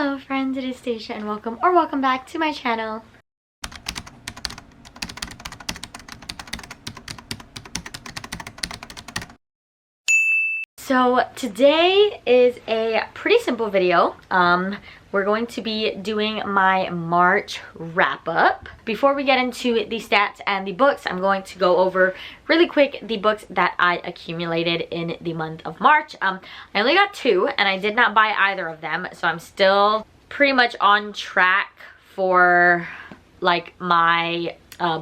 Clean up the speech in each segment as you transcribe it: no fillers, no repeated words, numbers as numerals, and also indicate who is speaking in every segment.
Speaker 1: Hello friends, it is Stacia and welcome back to my channel. So today is a pretty simple video. We're going to be doing my March wrap-up. Before we get into the stats and the books, I'm going to go over really quick the books that I accumulated in the month of March. I only got 2 and I did not buy either of them, so I'm still pretty much on track for like my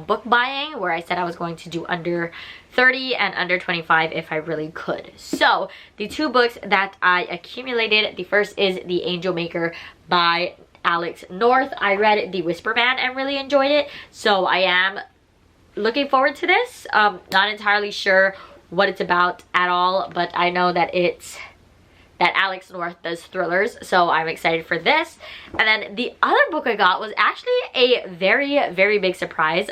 Speaker 1: book buying, where I said I was going to do under 30 and under 25 if I really could. So the 2 books that I accumulated, the first is The Angel Maker by Alex North. I read The Whisper Man and really enjoyed it, so I am looking forward to this. Not entirely sure what it's about at all, but I know that Alex North does thrillers, so I'm excited for this. And then the other book I got was actually a very big surprise.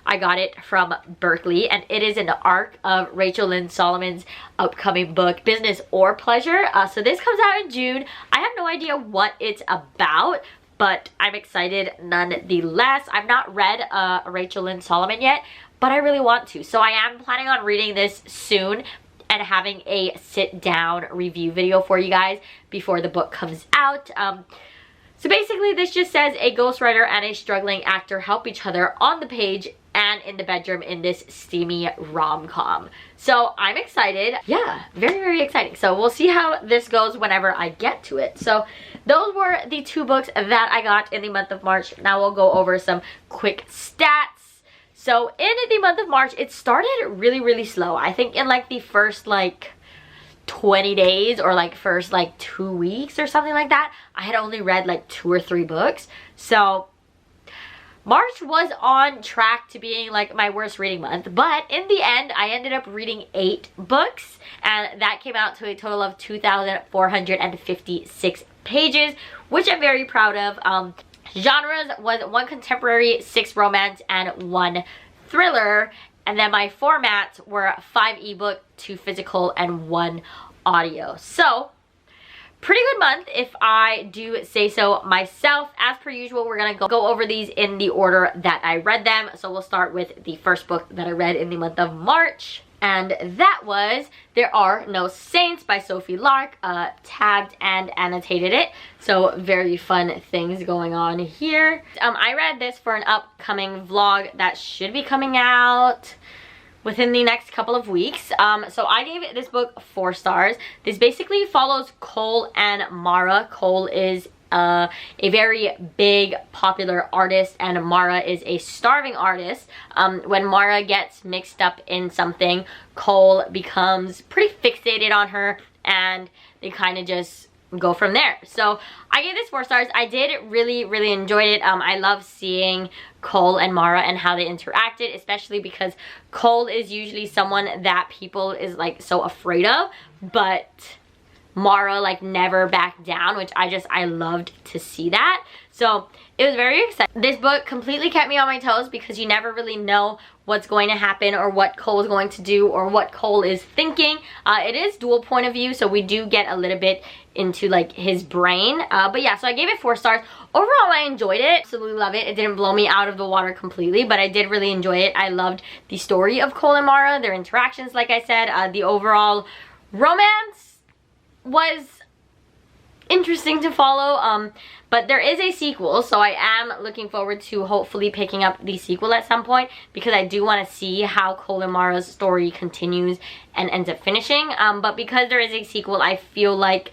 Speaker 1: I got it from Berkeley, and it is in the arc of Rachel Lynn Solomon's upcoming book, Business or Pleasure. So this comes out in June. I have no idea what it's about, but I'm excited nonetheless. I've not read Rachel Lynn Solomon yet, but I really want to. So I am planning on reading this soon and having a sit-down review video for you guys before the book comes out. So basically this just says a ghostwriter and a struggling actor help each other on the page and in the bedroom in this steamy rom-com. So I'm excited. Yeah, very exciting. So we'll see how this goes whenever I get to it. So those were the 2 books that I got in the month of March. Now we'll go over some quick stats. So in the month of March, it started really slow. I think in like the first like 20 days or like first like 2 weeks or something like that, I had only read like 2 or 3 books. So March was on track to being like my worst reading month, but in the end I ended up reading 8 books, and that came out to a total of 2,456 pages, which I'm very proud of. Genres was 1 contemporary, 6 romance, and 1 thriller. And then my formats were 5 ebook, 2 physical, and 1 audio. So pretty good month if I do say so myself. As per usual, we're gonna go over these in the order that I read them. So we'll start with the first book that I read in the month of March, and that was There Are No Saints by Sophie Lark. Tagged and annotated it, so very fun things going on here. I read this for an upcoming vlog that should be coming out within the next couple of weeks. So I gave this book 4 stars. This basically follows Cole and Mara. Cole is a very big popular artist and Mara is a starving artist. When Mara gets mixed up in something, Cole becomes pretty fixated on her and they kind of just go from there. So I gave this 4 stars. I did really enjoyed it. I love seeing Cole and Mara and how they interacted, especially because Cole is usually someone that people is like so afraid of, but Mara like never backed down, which I loved to see that. So it was very exciting. This book completely kept me on my toes because you never really know what's going to happen or what Cole is going to do or what Cole is thinking. It is dual point of view, so we do get a little bit into like his brain. But yeah, so I gave it 4 stars. Overall, I enjoyed it. Absolutely love it. It didn't blow me out of the water completely, but I did really enjoy it. I loved the story of Cole and Mara, their interactions, like I said. The overall romance was interesting to follow, but there is a sequel, so I am looking forward to hopefully picking up the sequel at some point, because I do want to see how Cole and Mara's story continues and ends up finishing. But because there is a sequel, I feel like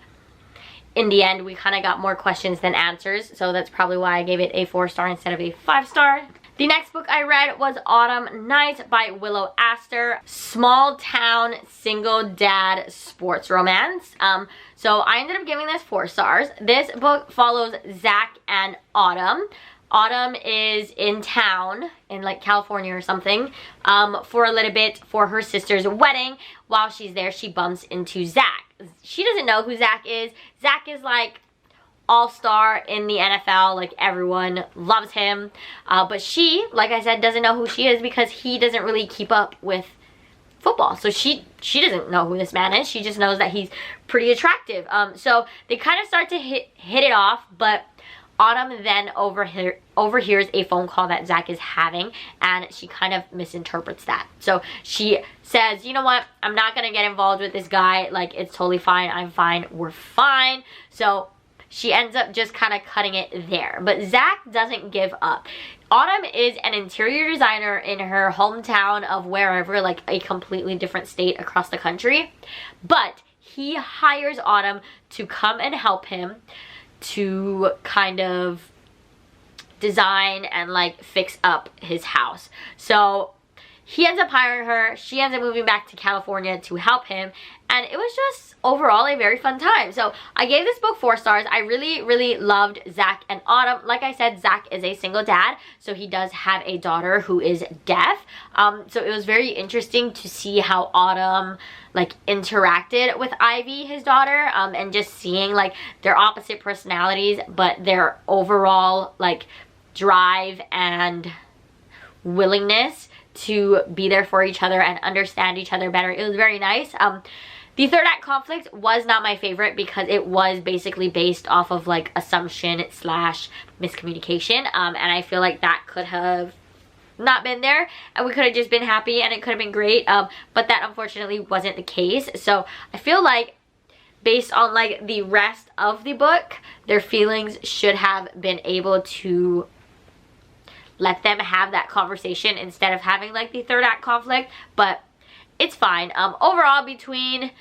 Speaker 1: in the end we kind of got more questions than answers, so that's probably why I gave it a 4 star instead of a 5 star. The next book I read was Autumn Night by Willow Astor. Small town single dad sports romance. So I ended up giving this 4 stars. This book follows Zach and Autumn. Autumn is in town in like California or something for a little bit for her sister's wedding. While she's there, she bumps into Zach. She doesn't know who Zach is. Zach is like all-star in the NFL, like everyone loves him, but she, like I said, doesn't know who she is because he doesn't really keep up with football. So she doesn't know who this man is. She just knows that he's pretty attractive. So they kind of start to hit it off, but Autumn then overhears a phone call that Zach is having, and she kind of misinterprets that. So she says, you know what, I'm not gonna get involved with this guy, like, it's totally fine, I'm fine, we're fine. So she ends up just kind of cutting it there. But Zach doesn't give up. Autumn is an interior designer in her hometown of wherever, like a completely different state across the country. But he hires Autumn to come and help him to kind of design and like fix up his house. So he ends up hiring her. She ends up moving back to California to help him, and it was just overall a very fun time. So I gave this book 4 stars. I really loved Zach and Autumn. Like I said, Zach is a single dad, so he does have a daughter who is deaf. So it was very interesting to see how Autumn like interacted with Ivy, his daughter, and just seeing like their opposite personalities, but their overall like drive and willingness to be there for each other and understand each other better. It was very nice. The third act conflict was not my favorite because it was basically based off of like assumption slash miscommunication, and I feel like that could have not been there and we could have just been happy and it could have been great, but that unfortunately wasn't the case. So I feel like based on like the rest of the book, their feelings should have been able to let them have that conversation instead of having like the third act conflict, but it's fine. Overall, between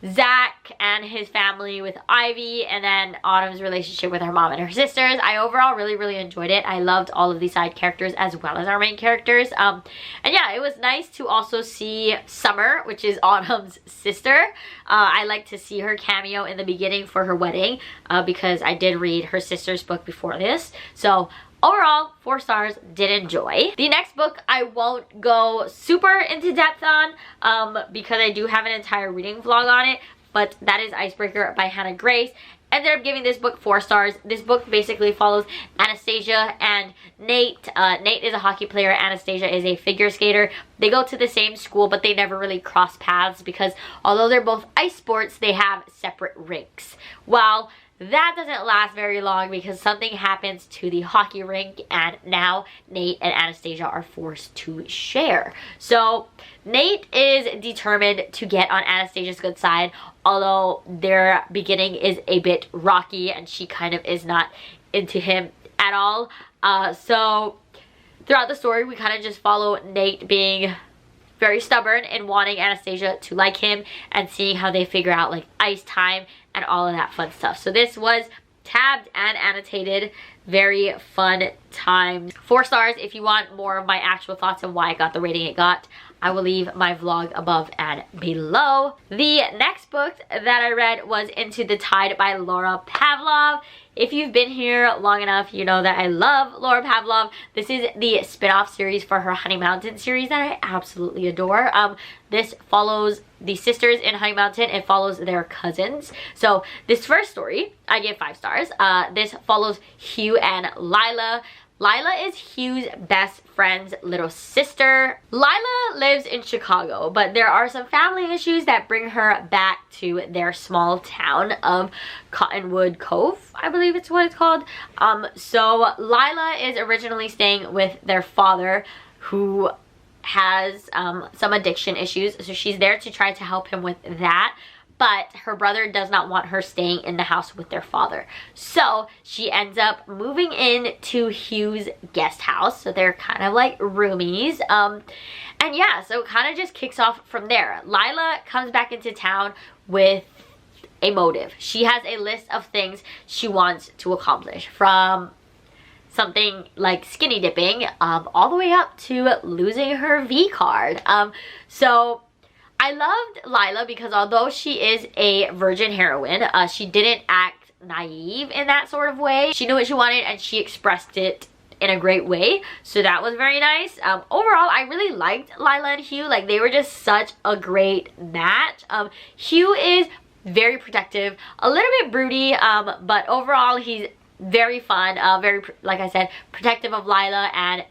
Speaker 1: Zach and his family with Ivy and then Autumn's relationship with her mom and her sisters, I overall really enjoyed it. I loved all of the side characters as well as our main characters. And yeah, it was nice to also see Summer, which is Autumn's sister. I like to see her cameo in the beginning for her wedding, because I did read her sister's book before this. So overall, 4 stars, did enjoy. The next book I won't go super into depth on because I do have an entire reading vlog on it, but that is Icebreaker by Hannah Grace. Ended up giving this book 4 stars. This book basically follows Anastasia and Nate. Nate is a hockey player, Anastasia is a figure skater. They go to the same school, but they never really cross paths because although they're both ice sports, they have separate rinks. Well, that doesn't last very long because something happens to the hockey rink and now Nate and Anastasia are forced to share. So Nate is determined to get on Anastasia's good side, although their beginning is a bit rocky and she kind of is not into him at all. So throughout the story, we kind of just follow Nate being very stubborn and wanting Anastasia to like him and seeing how they figure out like ice time and all of that fun stuff. So this was tabbed and annotated. Very fun time. 4 stars. If you want more of my actual thoughts on why I got the rating it got, I will leave my vlog above and below. The next book that I read was Into the Tide by Laura Pavlov. If you've been here long enough, you know that I love Laura Pavlov. This is the spin-off series for her Honey Mountain series that I absolutely adore. This follows the sisters in Honey Mountain. It follows their cousins. So this first story, I gave 5 stars. This follows Hugh and Lila. Lila is Hugh's best friend's little sister. Lila lives in Chicago, but there are some family issues that bring her back to their small town of Cottonwood Cove, I believe it's what it's called. So Lila is originally staying with their father, who has some addiction issues, so she's there to try to help him with that. But her brother does not want her staying in the house with their father. So she ends up moving in to Hugh's guest house. So they're kind of like roomies. And yeah, so it kind of just kicks off from there. Lila comes back into town with a motive. She has a list of things she wants to accomplish, from something like skinny dipping all the way up to losing her V card. So I loved Lila because although she is a virgin heroine, she didn't act naive in that sort of way. She knew what she wanted and she expressed it in a great way. So that was very nice. Overall, I really liked Lila and Hugh. Like, they were just such a great match. Hugh is very protective, a little bit broody, but overall he's very fun, very, like I said, protective of Lila and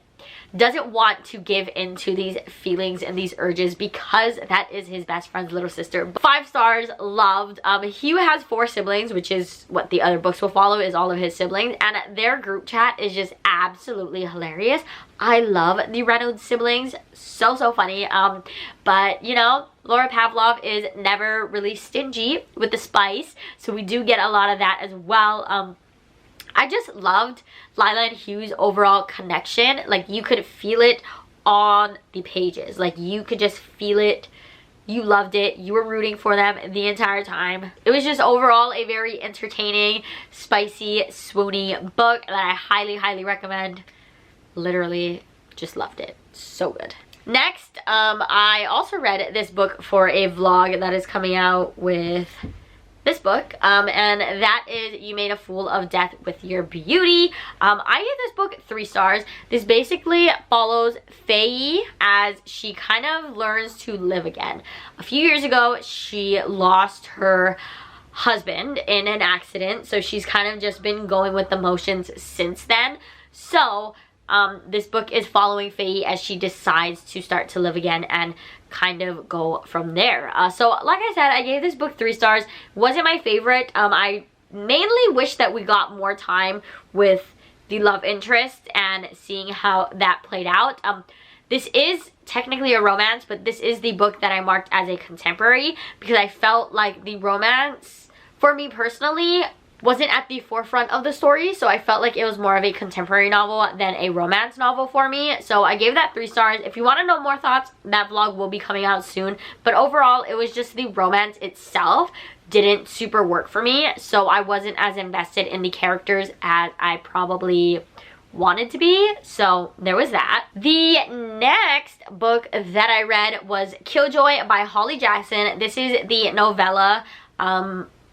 Speaker 1: doesn't want to give into these feelings and these urges because that is his best friend's little sister. 5 stars, loved. Hugh has 4 siblings, which is what the other books will follow, is all of his siblings, and their group chat is just absolutely hilarious. I love the Reynolds siblings, so funny. But you know, Laura Pavlov is never really stingy with the spice, so we do get a lot of that as well. I just loved Lila and Hugh's overall connection. Like, you could feel it on the pages. Like, you could just feel it. You loved it. You were rooting for them the entire time. It was just overall a very entertaining, spicy, swoony book that I highly recommend. Literally just loved it. So good. Next, I also read this book for a vlog that is coming out with this book, and that is You Made a Fool of Death with Your Beauty. I gave this book 3 stars. This basically follows Faye as she kind of learns to live again. A few years ago, she lost her husband in an accident, so she's kind of just been going with the motions since then. So this book is following Faye as she decides to start to live again and kind of go from there. So like I said, I gave this book 3 stars. Wasn't my favorite. I mainly wish that we got more time with the love interest and seeing how that played out. This is technically a romance, but this is the book that I marked as a contemporary because I felt like the romance, for me personally, wasn't at the forefront of the story, so I felt like it was more of a contemporary novel than a romance novel for me. So I gave that 3 stars. If you want to know more thoughts, that vlog will be coming out soon. But overall, it was just the romance itself didn't super work for me, so I wasn't as invested in the characters as I probably wanted to be. So there was that. The next book that I read was Killjoy by Holly Jackson. This is the novella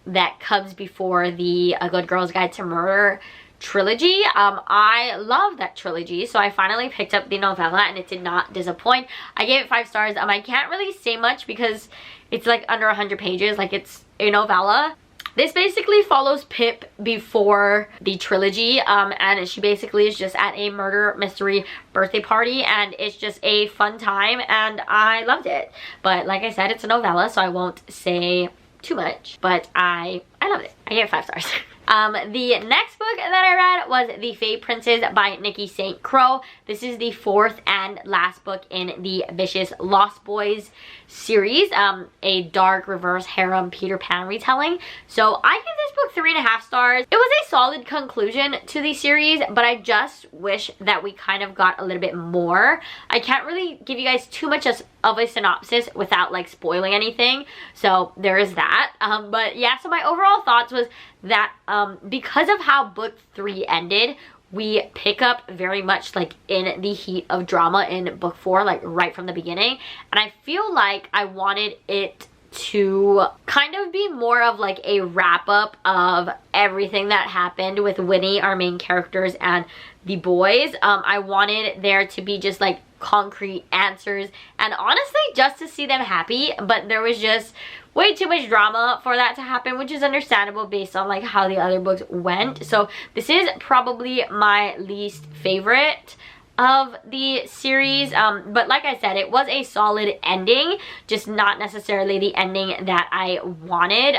Speaker 1: that comes before the A Good Girl's Guide to Murder trilogy. I love that trilogy, so I finally picked up the novella and it did not disappoint. I gave it 5 stars. I can't really say much because it's like under 100 pages, like it's a novella. This basically follows Pip before the trilogy, and she basically is just at a murder mystery birthday party, and it's just a fun time, and I loved it. But like I said, it's a novella, so I won't say too much, but I loved it. I gave it 5 stars. The next book that I read was The Fae Princes by Nikki St. Crow. This is the 4th and last book in the Vicious Lost Boys series, a dark reverse harem Peter Pan retelling. So I give this book 3.5 stars. It was a solid conclusion to the series, but I just wish that we kind of got a little bit more. I can't really give you guys too much of a synopsis without like spoiling anything, so there is that. But yeah, so my overall thoughts was that because of how book 3 ended, we pick up very much like in the heat of drama in book 4, like right from the beginning, and I feel like I wanted it to kind of be more of like a wrap up of everything that happened with Winnie, our main characters, and the boys. I wanted there to be just like concrete answers and honestly just to see them happy, but there was just way too much drama for that to happen, which is understandable based on like how the other books went. So this is probably my least favorite of the series, but like I said, it was a solid ending, just not necessarily the ending that I wanted.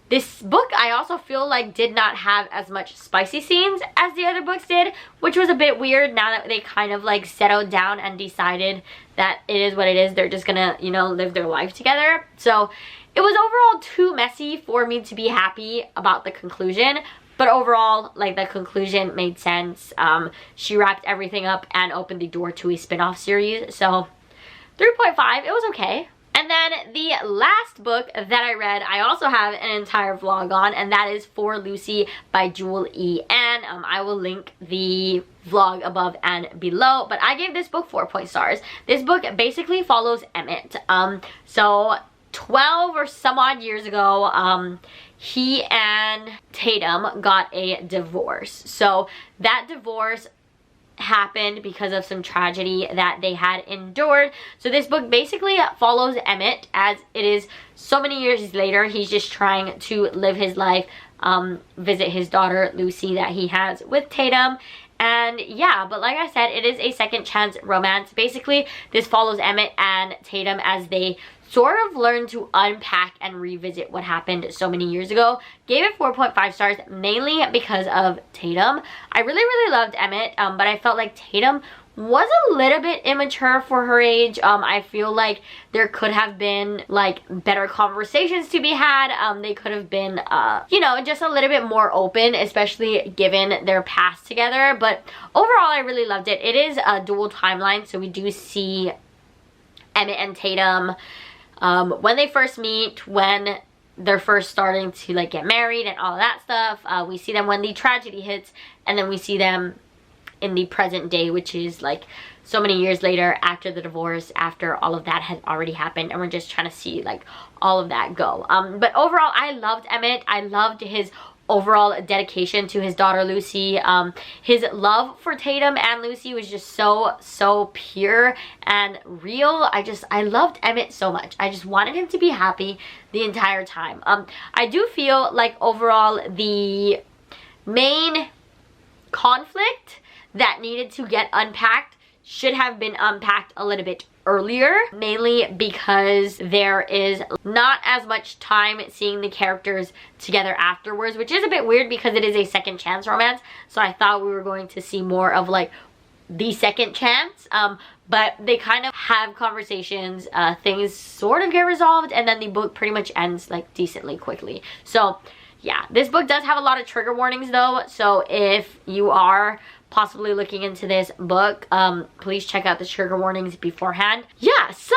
Speaker 1: This book I also feel like did not have as much spicy scenes as the other books did, which was a bit weird now that they kind of like settled down and decided that it is what it is. They're just gonna, you know, live their life together. So it was overall too messy for me to be happy about the conclusion. But overall, like, the conclusion made sense. She wrapped everything up and opened the door to a spin-off series. So 3.5, it was okay. And then the last book that I read, I also have an entire vlog on, and that is For Lucy by Jewel E. N. I will link the vlog above and below, but I gave this book 4 stars. This book basically follows Emmett. So 12 or some odd years ago, he and Tatum got a divorce. So that divorce happened because of some tragedy that they had endured. So this book basically follows Emmett as it is so many years later. He's just trying to live his life, visit his daughter Lucy that he has with Tatum, And yeah, but like I said, it is a second chance romance. Basically, this follows Emmett and Tatum as they sort of learn to unpack and revisit what happened so many years ago. Gave it 4.5 stars, mainly because of Tatum. I really loved Emmett, but I felt like Tatum was a little bit immature for her age. I feel like there could have been like better conversations to be had. They could have been, you know, just a little bit more open, especially given their past together. But overall, I really loved it. It is a dual timeline, so we do see Emmett and Tatum when they first meet, when they're first starting to like get married and all of that stuff. We see them when the tragedy hits, and then we see them in the present day, which is like so many years later, after the divorce, after all of that has already happened, and we're just trying to see like all of that go. But overall, I loved Emmett. I loved his overall dedication to his daughter Lucy. His love for Tatum and Lucy was just so pure and real. I loved Emmett so much. I just wanted him to be happy the entire time. I do feel like overall the main conflict that needed to get unpacked should have been unpacked a little bit earlier, mainly because there is not as much time seeing the characters together afterwards, which is a bit weird because it is a second chance romance. So I thought we were going to see more of like the second chance, but they kind of have conversations, things sort of get resolved, and then the book pretty much ends like decently quickly. So yeah, this book does have a lot of trigger warnings though, so if you are possibly looking into this book, please check out the trigger warnings beforehand. Yeah, so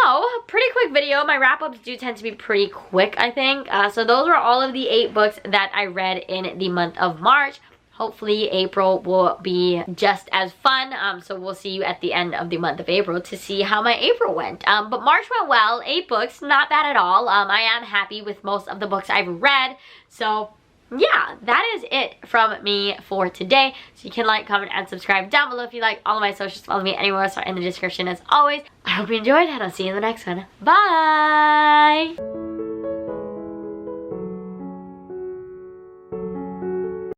Speaker 1: pretty quick video. My wrap-ups do tend to be pretty quick, I think. So those were all of the 8 books that I read in the month of March. Hopefully April will be just as fun, so we'll see you at the end of the month of April to see how my April went. But March went well. 8 books, not bad at all. I am happy with most of the books I've read, so yeah, that is it from me for today. So you can like, comment, and subscribe down below if you like. All of my socials, follow me anywhere else, are in the description as always. I hope you enjoyed, and I'll see you in the next one. Bye!